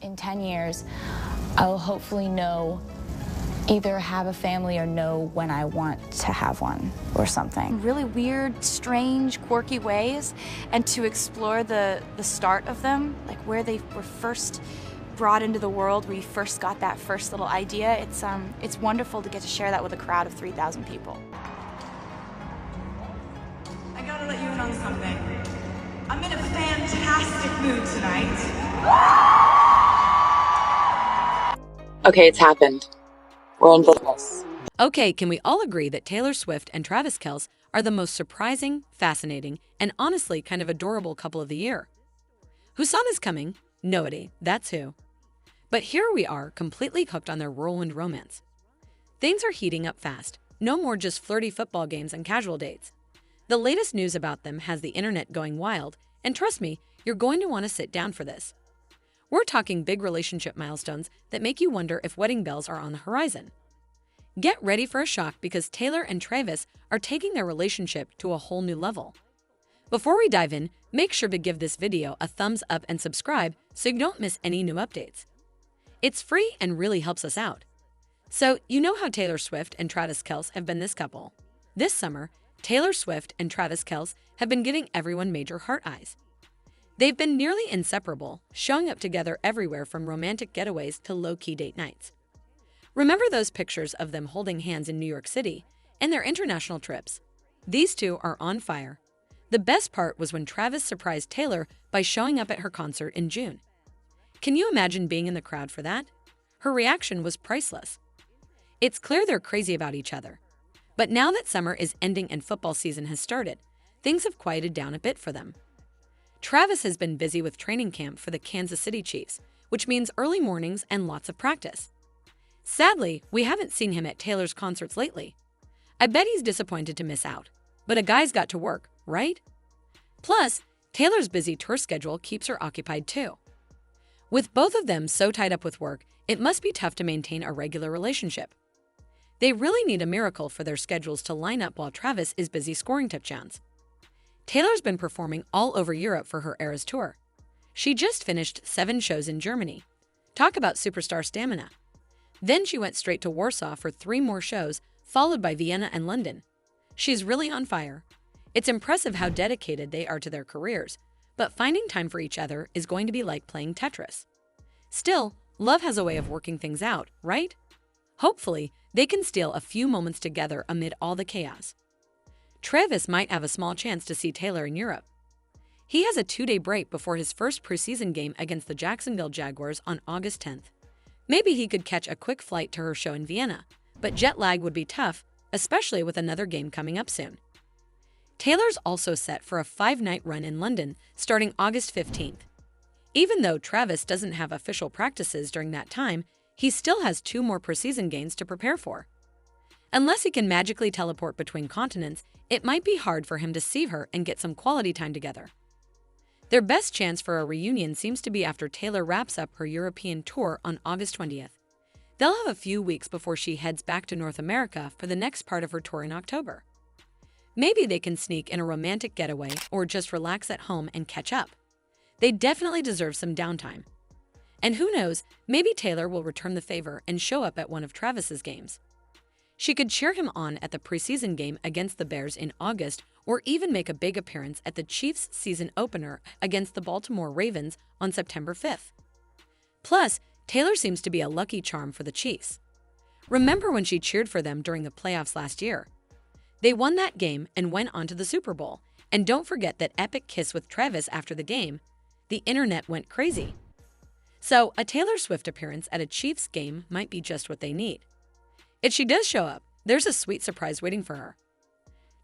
in 10 years, I'll hopefully either have a family or know when I want to have one or something. Really weird, strange, quirky ways, and to explore the start of them, like where they were first brought into the world, where you first got that first little idea. It's wonderful to get to share that with a crowd of 3,000 people. I gotta let you in on something. I'm in a fantastic mood tonight. Okay, it's happened. We're in business. Okay, can we all agree that Taylor Swift and Travis Kelce are the most surprising, fascinating, and honestly kind of adorable couple of the year? Whose son is coming? Nobody, that's who. But here we are, completely hooked on their whirlwind romance. Things are heating up fast. No more just flirty football games and casual dates. The latest news about them has the internet going wild, and trust me, you're going to want to sit down for this. We're talking big relationship milestones that make you wonder if wedding bells are on the horizon. Get ready for a shock because Taylor and Travis are taking their relationship to a whole new level. Before we dive in, make sure to give this video a thumbs up and subscribe so you don't miss any new updates. It's free and really helps us out. So, you know how Taylor Swift and Travis Kelce have been this couple. This summer, Taylor Swift and Travis Kelce have been giving everyone major heart eyes. They've been nearly inseparable, showing up together everywhere from romantic getaways to low-key date nights. Remember those pictures of them holding hands in New York City and their international trips? These two are on fire. The best part was when Travis surprised Taylor by showing up at her concert in June. Can you imagine being in the crowd for that? Her reaction was priceless. It's clear they're crazy about each other. But now that summer is ending and football season has started, things have quieted down a bit for them. Travis has been busy with training camp for the Kansas City Chiefs, which means early mornings and lots of practice. Sadly, we haven't seen him at Taylor's concerts lately. I bet he's disappointed to miss out. But a guy's got to work, right? Plus, Taylor's busy tour schedule keeps her occupied too. With both of them so tied up with work, it must be tough to maintain a regular relationship. They really need a miracle for their schedules to line up while Travis is busy scoring touchdowns. Taylor's been performing all over Europe for her Eras tour. She just finished 7 shows in Germany. Talk about superstar stamina. Then she went straight to Warsaw for 3 more shows, followed by Vienna and London. She's really on fire. It's impressive how dedicated they are to their careers, but finding time for each other is going to be like playing Tetris. Still, love has a way of working things out, right? Hopefully, they can steal a few moments together amid all the chaos. Travis might have a small chance to see Taylor in Europe. He has a 2-day break before his first preseason game against the Jacksonville Jaguars on August 10th. Maybe he could catch a quick flight to her show in Vienna, but jet lag would be tough, especially with another game coming up soon. Taylor's also set for a 5-night run in London starting August 15th. Even though Travis doesn't have official practices during that time, he still has 2 more preseason games to prepare for. Unless he can magically teleport between continents, it might be hard for him to see her and get some quality time together. Their best chance for a reunion seems to be after Taylor wraps up her European tour on August 20th. They'll have a few weeks before she heads back to North America for the next part of her tour in October. Maybe they can sneak in a romantic getaway or just relax at home and catch up. They definitely deserve some downtime. And who knows, maybe Taylor will return the favor and show up at one of Travis's games. She could cheer him on at the preseason game against the Bears in August or even make a big appearance at the Chiefs' season opener against the Baltimore Ravens on September 5th. Plus, Taylor seems to be a lucky charm for the Chiefs. Remember when she cheered for them during the playoffs last year? They won that game and went on to the Super Bowl. And don't forget that epic kiss with Travis after the game. The internet went crazy. So, a Taylor Swift appearance at a Chiefs game might be just what they need. If she does show up, there's a sweet surprise waiting for her.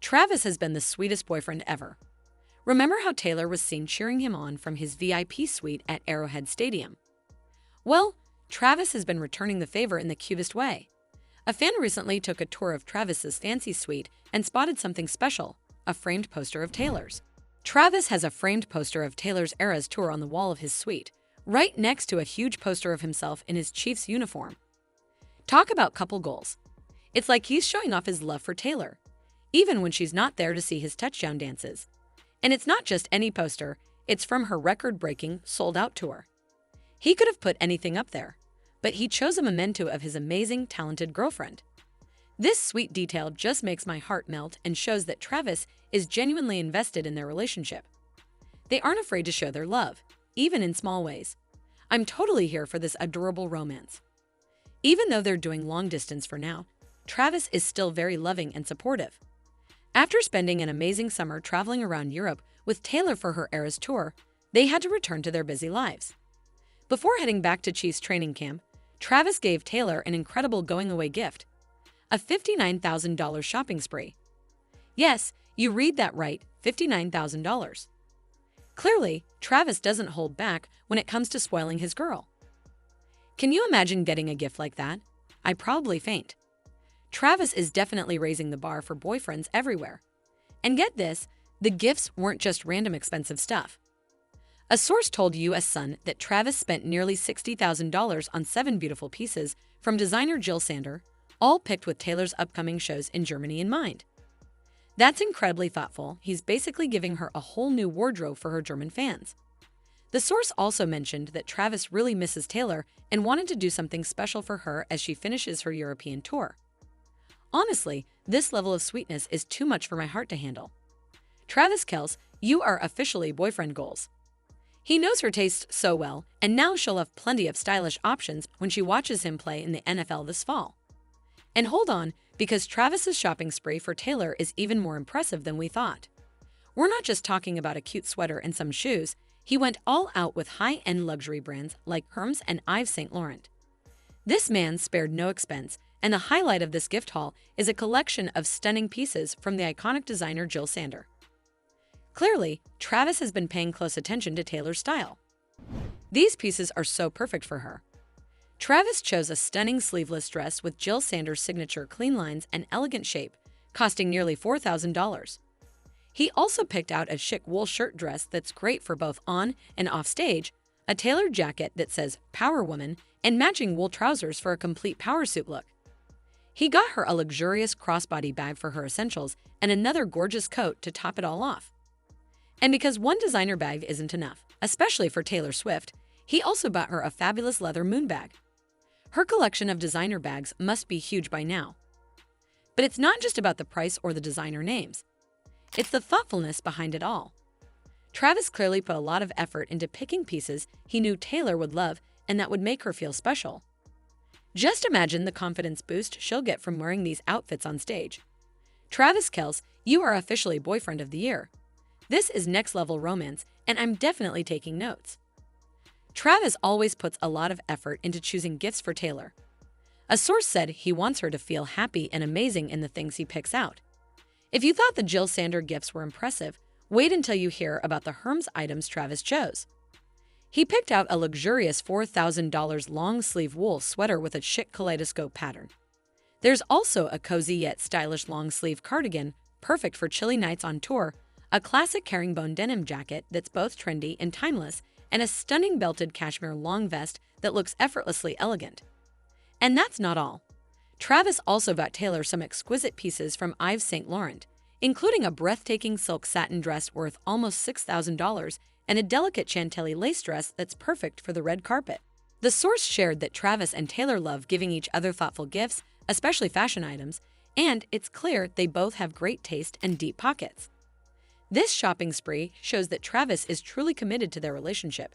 Travis has been the sweetest boyfriend ever. Remember how Taylor was seen cheering him on from his VIP suite at Arrowhead Stadium? Well, Travis has been returning the favor in the cutest way. A fan recently took a tour of Travis's fancy suite and spotted something special, a framed poster of Taylor's. Travis has a framed poster of Taylor's Eras tour on the wall of his suite, right next to a huge poster of himself in his Chiefs uniform. Talk about couple goals. It's like he's showing off his love for Taylor, even when she's not there to see his touchdown dances. And it's not just any poster, it's from her record-breaking, sold-out tour. He could have put anything up there, but he chose a memento of his amazing, talented girlfriend. This sweet detail just makes my heart melt and shows that Travis is genuinely invested in their relationship. They aren't afraid to show their love, even in small ways. I'm totally here for this adorable romance. Even though they're doing long distance for now, Travis is still very loving and supportive. After spending an amazing summer traveling around Europe with Taylor for her Eras tour, they had to return to their busy lives. Before heading back to Chiefs training camp, Travis gave Taylor an incredible going-away gift, a $59,000 shopping spree. Yes, you read that right, $59,000. Clearly, Travis doesn't hold back when it comes to spoiling his girl. Can you imagine getting a gift like that? I'd probably faint. Travis is definitely raising the bar for boyfriends everywhere. And get this, the gifts weren't just random expensive stuff. A source told US Sun that Travis spent nearly $60,000 on 7 beautiful pieces from designer Jill Sander, all picked with Taylor's upcoming shows in Germany in mind. That's incredibly thoughtful. He's basically giving her a whole new wardrobe for her German fans. The source also mentioned that Travis really misses Taylor and wanted to do something special for her as she finishes her European tour. Honestly, this level of sweetness is too much for my heart to handle. Travis Kelce, you are officially boyfriend goals. He knows her taste so well, and now she'll have plenty of stylish options when she watches him play in the NFL this fall. And hold on, because Travis's shopping spree for Taylor is even more impressive than we thought. We're not just talking about a cute sweater and some shoes. He went all out with high-end luxury brands like Hermes and Yves Saint Laurent. This man spared no expense, and the highlight of this gift haul is a collection of stunning pieces from the iconic designer Jill Sander. Clearly, Travis has been paying close attention to Taylor's style. These pieces are so perfect for her. Travis chose a stunning sleeveless dress with Jill Sander's signature clean lines and elegant shape, costing nearly $4,000. He also picked out a chic wool shirt dress that's great for both on and off stage, a tailored jacket that says Power Woman, and matching wool trousers for a complete power suit look. He got her a luxurious crossbody bag for her essentials and another gorgeous coat to top it all off. And because one designer bag isn't enough, especially for Taylor Swift, he also bought her a fabulous leather moon bag. Her collection of designer bags must be huge by now. But it's not just about the price or the designer names. It's the thoughtfulness behind it all. Travis clearly put a lot of effort into picking pieces he knew Taylor would love and that would make her feel special. Just imagine the confidence boost she'll get from wearing these outfits on stage. Travis Kelce, you are officially boyfriend of the year. This is next-level romance, and I'm definitely taking notes. Travis always puts a lot of effort into choosing gifts for Taylor. A source said he wants her to feel happy and amazing in the things he picks out. If you thought the Jill Sander gifts were impressive, wait until you hear about the Hermes items Travis chose. He picked out a luxurious $4,000 long-sleeve wool sweater with a chic kaleidoscope pattern. There's also a cozy yet stylish long-sleeve cardigan, perfect for chilly nights on tour, a classic herringbone denim jacket that's both trendy and timeless, and a stunning belted cashmere long vest that looks effortlessly elegant. And that's not all. Travis also bought Taylor some exquisite pieces from Yves Saint Laurent, including a breathtaking silk satin dress worth almost $6,000 and a delicate chantilly lace dress that's perfect for the red carpet. The source shared that Travis and Taylor love giving each other thoughtful gifts, especially fashion items, and it's clear they both have great taste and deep pockets. This shopping spree shows that Travis is truly committed to their relationship,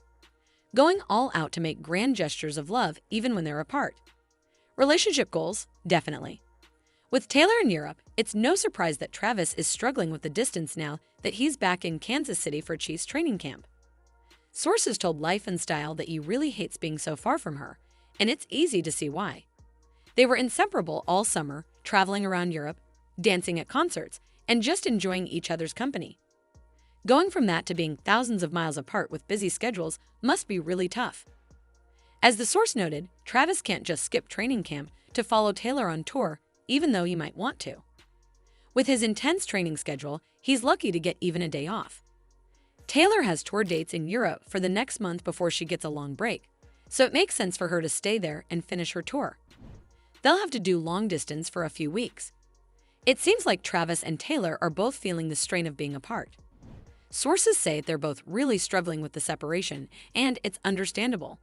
going all out to make grand gestures of love even when they're apart. Relationship goals, definitely. With Taylor in Europe, it's no surprise that Travis is struggling with the distance now that he's back in Kansas City for Chiefs training camp. Sources told Life and Style that he really hates being so far from her, and it's easy to see why. They were inseparable all summer, traveling around Europe, dancing at concerts, and just enjoying each other's company. Going from that to being thousands of miles apart with busy schedules must be really tough. As the source noted, Travis can't just skip training camp to follow Taylor on tour, even though he might want to. With his intense training schedule, he's lucky to get even a day off. Taylor has tour dates in Europe for the next month before she gets a long break, so it makes sense for her to stay there and finish her tour. They'll have to do long distance for a few weeks. It seems like Travis and Taylor are both feeling the strain of being apart. Sources say they're both really struggling with the separation, and it's understandable.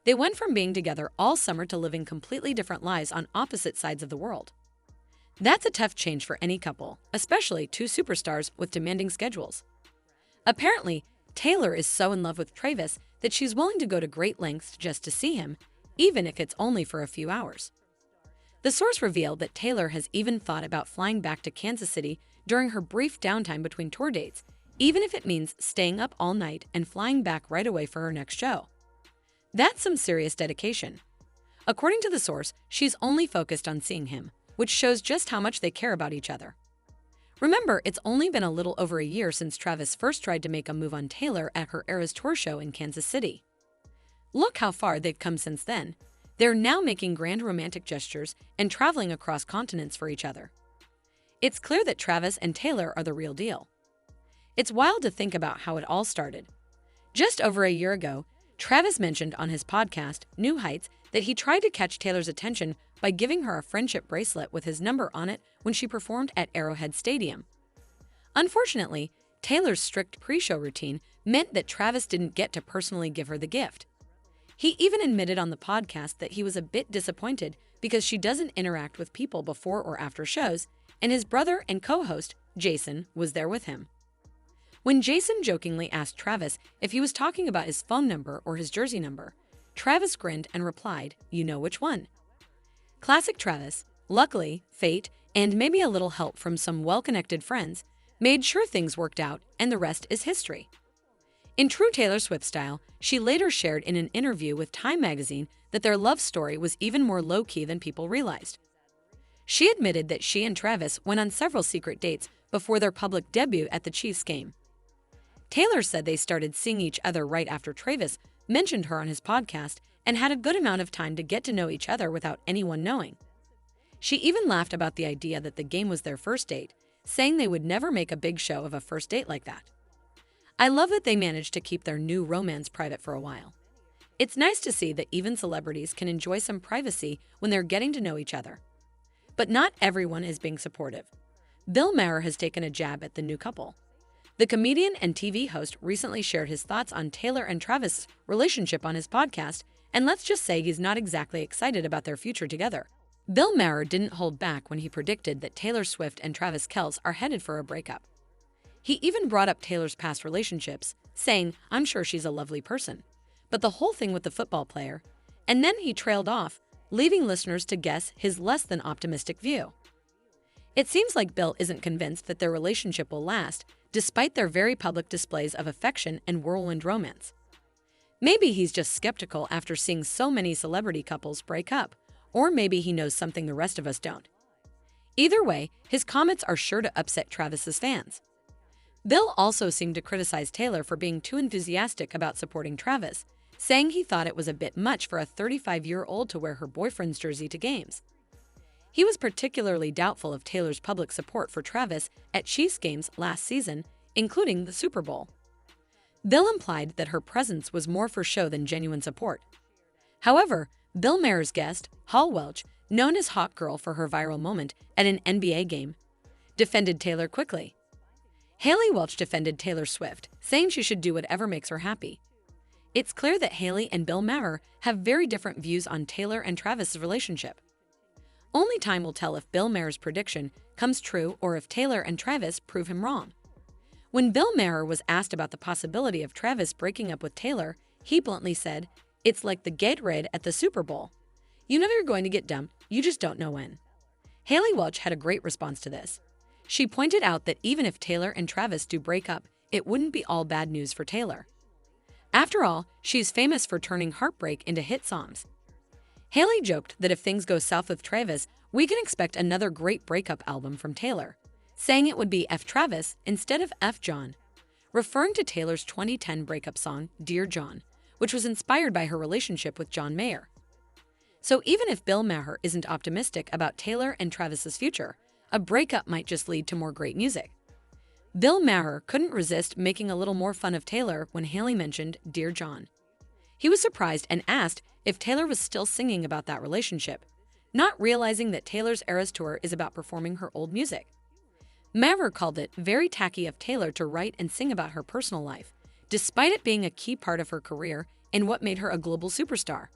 They went from being together all summer to living completely different lives on opposite sides of the world. That's a tough change for any couple, especially two superstars with demanding schedules. Apparently, Taylor is so in love with Travis that she's willing to go to great lengths just to see him, even if it's only for a few hours. The source revealed that Taylor has even thought about flying back to Kansas City during her brief downtime between tour dates, even if it means staying up all night and flying back right away for her next show. That's some serious dedication. According to the source, she's only focused on seeing him, which shows just how much they care about each other. Remember, it's only been a little over a year since Travis first tried to make a move on Taylor at her Eras Tour show in Kansas City. Look how far they've come since then. They're now making grand romantic gestures and traveling across continents for each other. It's clear that Travis and Taylor are the real deal. It's wild to think about how it all started. Just over a year ago, Travis mentioned on his podcast, New Heights, that he tried to catch Taylor's attention by giving her a friendship bracelet with his number on it when she performed at Arrowhead Stadium. Unfortunately, Taylor's strict pre-show routine meant that Travis didn't get to personally give her the gift. He even admitted on the podcast that he was a bit disappointed because she doesn't interact with people before or after shows, and his brother and co-host, Jason, was there with him. When Jason jokingly asked Travis if he was talking about his phone number or his jersey number, Travis grinned and replied, "You know which one." Classic Travis. Luckily, fate, and maybe a little help from some well-connected friends, made sure things worked out, and the rest is history. In true Taylor Swift style, she later shared in an interview with Time magazine that their love story was even more low-key than people realized. She admitted that she and Travis went on several secret dates before their public debut at the Chiefs game. Taylor said they started seeing each other right after Travis mentioned her on his podcast and had a good amount of time to get to know each other without anyone knowing. She even laughed about the idea that the game was their first date, saying they would never make a big show of a first date like that. I love that they managed to keep their new romance private for a while. It's nice to see that even celebrities can enjoy some privacy when they're getting to know each other. But not everyone is being supportive. Bill Maher has taken a jab at the new couple. The comedian and TV host recently shared his thoughts on Taylor and Travis' relationship on his podcast, and let's just say he's not exactly excited about their future together. Bill Maher didn't hold back when he predicted that Taylor Swift and Travis Kelce are headed for a breakup. He even brought up Taylor's past relationships, saying, "I'm sure she's a lovely person, but the whole thing with the football player," and then he trailed off, leaving listeners to guess his less than optimistic view. It seems like Bill isn't convinced that their relationship will last, despite their very public displays of affection and whirlwind romance. Maybe he's just skeptical after seeing so many celebrity couples break up, or maybe he knows something the rest of us don't. Either way, his comments are sure to upset Travis's fans. Bill also seemed to criticize Taylor for being too enthusiastic about supporting Travis, saying he thought it was a bit much for a 35-year-old to wear her boyfriend's jersey to games. He was particularly doubtful of Taylor's public support for Travis at Chiefs games last season, including the Super Bowl. Bill implied that her presence was more for show than genuine support. However, Bill Maher's guest, Hal Welch, known as Hot Girl for her viral moment at an NBA game, defended Taylor quickly. Haley Welch defended Taylor Swift, saying she should do whatever makes her happy. It's clear that Haley and Bill Maher have very different views on Taylor and Travis' relationship. Only time will tell if Bill Maher's prediction comes true or if Taylor and Travis prove him wrong. When Bill Maher was asked about the possibility of Travis breaking up with Taylor, he bluntly said, "It's like the Gatorade at the Super Bowl. You know you're going to get dumped, you just don't know when." Haley Welch had a great response to this. She pointed out that even if Taylor and Travis do break up, it wouldn't be all bad news for Taylor. After all, she's famous for turning heartbreak into hit songs. Haley joked that if things go south with Travis, we can expect another great breakup album from Taylor, saying it would be F. Travis instead of F. John, referring to Taylor's 2010 breakup song, Dear John, which was inspired by her relationship with John Mayer. So even if Bill Maher isn't optimistic about Taylor and Travis's future, a breakup might just lead to more great music. Bill Maher couldn't resist making a little more fun of Taylor when Haley mentioned Dear John. He was surprised and asked if Taylor was still singing about that relationship, not realizing that Taylor's Eras Tour is about performing her old music. Maher called it very tacky of Taylor to write and sing about her personal life, despite it being a key part of her career and what made her a global superstar.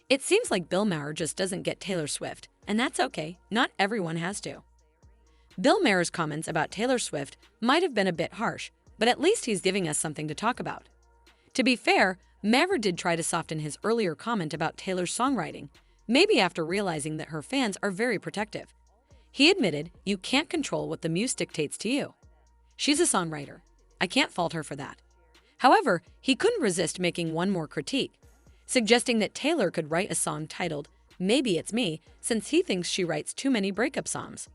It seems like Bill Maher just doesn't get Taylor Swift, and that's okay, not everyone has to. Bill Maher's comments about Taylor Swift might have been a bit harsh, but at least he's giving us something to talk about. To be fair, Maher did try to soften his earlier comment about Taylor's songwriting, maybe after realizing that her fans are very protective. He admitted, "You can't control what the muse dictates to you. She's a songwriter. I can't fault her for that." However, he couldn't resist making one more critique, suggesting that Taylor could write a song titled "Maybe It's Me" since he thinks she writes too many breakup songs.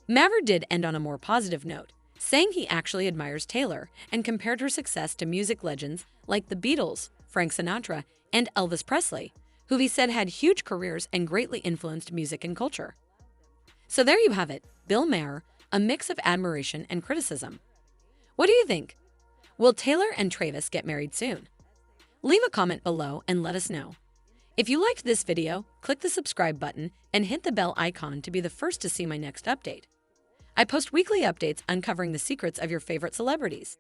Maher did end on a more positive note, saying he actually admires Taylor and compared her success to music legends like the Beatles, Frank Sinatra, and Elvis Presley, who he said had huge careers and greatly influenced music and culture. So there you have it, Bill Maher, a mix of admiration and criticism. What do you think? Will Taylor and Travis get married soon? Leave a comment below and let us know. If you liked this video, click the subscribe button and hit the bell icon to be the first to see my next update. I post weekly updates uncovering the secrets of your favorite celebrities.